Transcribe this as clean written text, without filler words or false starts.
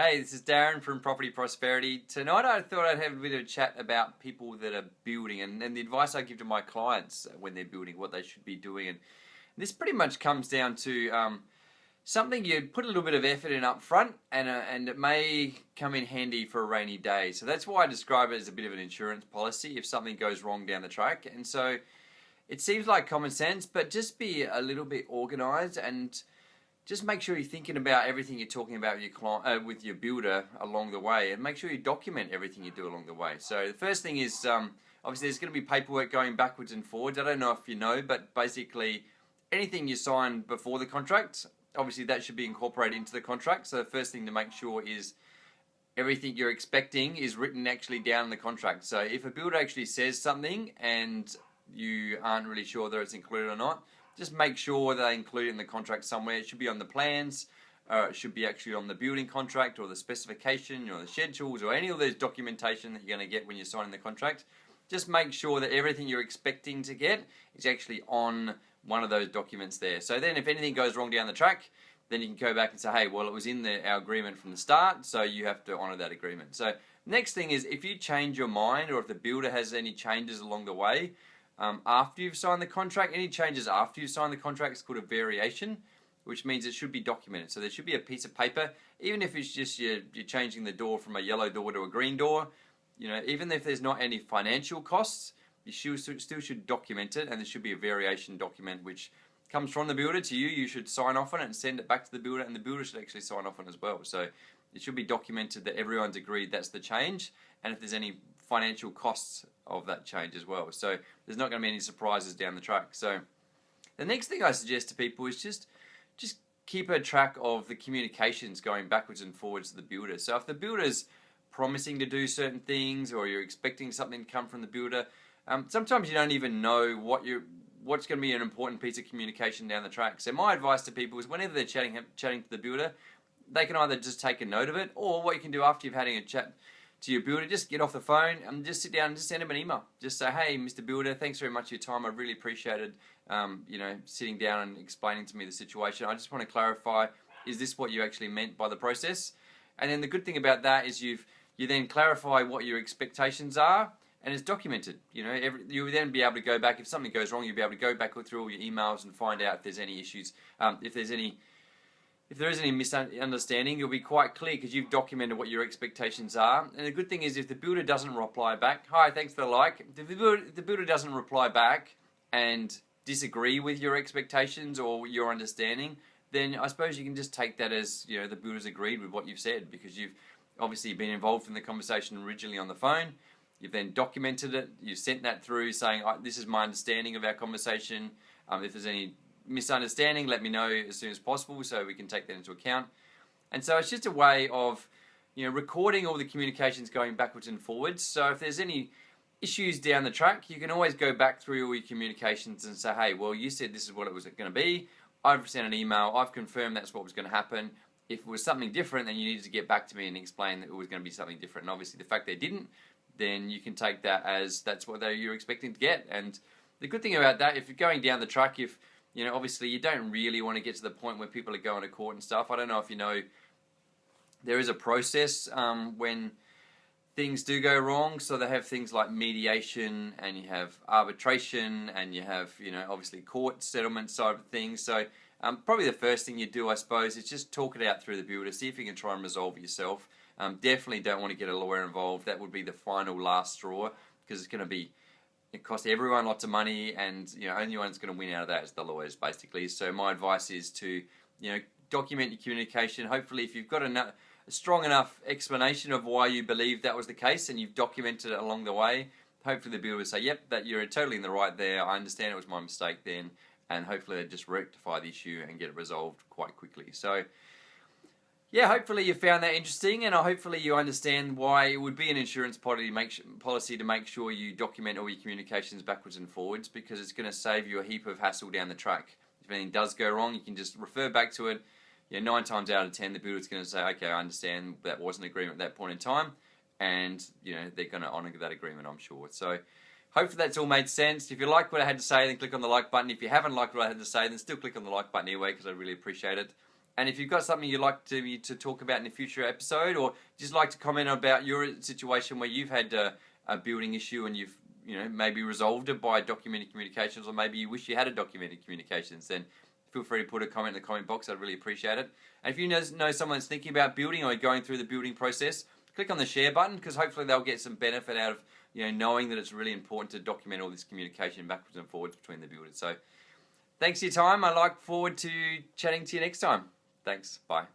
Hey, this is Darren from Property Prosperity. Tonight I thought I'd have a bit of a chat about people that are building and the advice I give to my clients when they're building, what they should be doing. And this pretty much comes down to something you put a little bit of effort in up front and it may come in handy for a rainy day. So that's why I describe it as a bit of an insurance policy if something goes wrong down the track. And so it seems like common sense, but just be a little bit organized and just make sure you're thinking about everything you're talking about with your client, with your builder along the way, and make sure you document everything you do along the way. So the first thing is obviously there's going to be paperwork going backwards and forwards. I don't know if you know, but basically anything you sign before the contract, obviously that should be incorporated into the contract. So the first thing to make sure is everything you're expecting is written actually down in the contract. So if a builder actually says something and you aren't really sure whether it's included or not, just make sure they include it in the contract somewhere. It should be on the plans, it should be actually on the building contract or the specification or the schedules or any of those documentation that you're going to get when you're signing the contract. Just make sure that everything you're expecting to get is actually on one of those documents there. So then if anything goes wrong down the track, then you can go back and say, hey, well, it was in our agreement from the start, so you have to honor that agreement. So next thing is if you change your mind or if the builder has any changes along the way, after you've signed the contract, any changes after you've signed the contract is called a variation, which means it should be documented. So there should be a piece of paper, even if it's just you're changing the door from a yellow door to a green door, even if there's not any financial costs, you still should document it, and there should be a variation document which comes from the builder to you. You should sign off on it and send it back to the builder, and the builder should actually sign off on it as well. So it should be documented that everyone's agreed that's the change, and if there's any financial costs of that change as well. So there's not going to be any surprises down the track. So the next thing I suggest to people is just keep a track of the communications going backwards and forwards to the builder. So if the builder's promising to do certain things or you're expecting something to come from the builder, sometimes you don't even know what's going to be an important piece of communication down the track. So my advice to people is whenever they're chatting to the builder, they can either just take a note of it, or what you can do after you've had a chat to your builder, just get off the phone and just sit down and just send him an email. Just say, hey, Mr. Builder, thanks very much for your time. I really appreciated, sitting down and explaining to me the situation. I just want to clarify, is this what you actually meant by the process? And then the good thing about that is you then clarify what your expectations are, and it's documented. You'll then be able to go back, if something goes wrong, you'll be able to go back through all your emails and find out if there's any issues. If there is any misunderstanding, you'll be quite clear because you've documented what your expectations are. And the good thing is if the builder doesn't reply back, hi, thanks for the like. If the builder doesn't reply back and disagree with your expectations or your understanding, then I suppose you can just take that as, the builder's agreed with what you've said, because you've obviously been involved in the conversation originally on the phone. You've then documented it. You've sent that through saying, this is my understanding of our conversation. If there's any misunderstanding, let me know as soon as possible so we can take that into account. And so it's just a way of recording all the communications going backwards and forwards. So if there's any issues down the track, you can always go back through all your communications and say, hey, well, you said this is what it was going to be. I've sent an email, I've confirmed that's what was going to happen. If it was something different, then you needed to get back to me and explain that it was going to be something different. And obviously the fact they didn't, then you can take that as that's what you're expecting to get. And the good thing about that, if you're going down the track, obviously you don't really want to get to the point where people are going to court and stuff. I don't know if you know, there is a process when things do go wrong. So they have things like mediation, and you have arbitration, and you have, obviously court settlement side of things. So probably the first thing you do, I suppose, is just talk it out through the builder, see if you can try and resolve it yourself. Definitely don't want to get a lawyer involved. That would be the final last straw, because it's going to it costs everyone lots of money, and only one that's going to win out of that is the lawyers, basically. So my advice is to document your communication. Hopefully, if you've got a strong enough explanation of why you believe that was the case and you've documented it along the way, hopefully the builder will say, yep, that you're totally in the right there. I understand it was my mistake then, and hopefully they just rectify the issue and get it resolved quite quickly. So yeah, hopefully you found that interesting, and hopefully you understand why it would be an insurance policy to make sure you document all your communications backwards and forwards, because it's going to save you a heap of hassle down the track. If anything does go wrong, you can just refer back to it. 9 times out of 10, the builder's going to say, okay, I understand that was an agreement at that point in time, and they're going to honour that agreement, I'm sure. So hopefully that's all made sense. If you like what I had to say, then click on the like button. If you haven't liked what I had to say, then still click on the like button anyway, because I really appreciate it. And if you've got something you'd like me to talk about in a future episode, or just like to comment about your situation where you've had a building issue and you've maybe resolved it by documented communications, or maybe you wish you had a documented communications, then feel free to put a comment in the comment box. I'd really appreciate it. And if you know someone that's thinking about building or going through the building process, click on the share button, because hopefully they'll get some benefit out of knowing that it's really important to document all this communication backwards and forwards between the builders. So thanks for your time. I look forward to chatting to you next time. Thanks. Bye.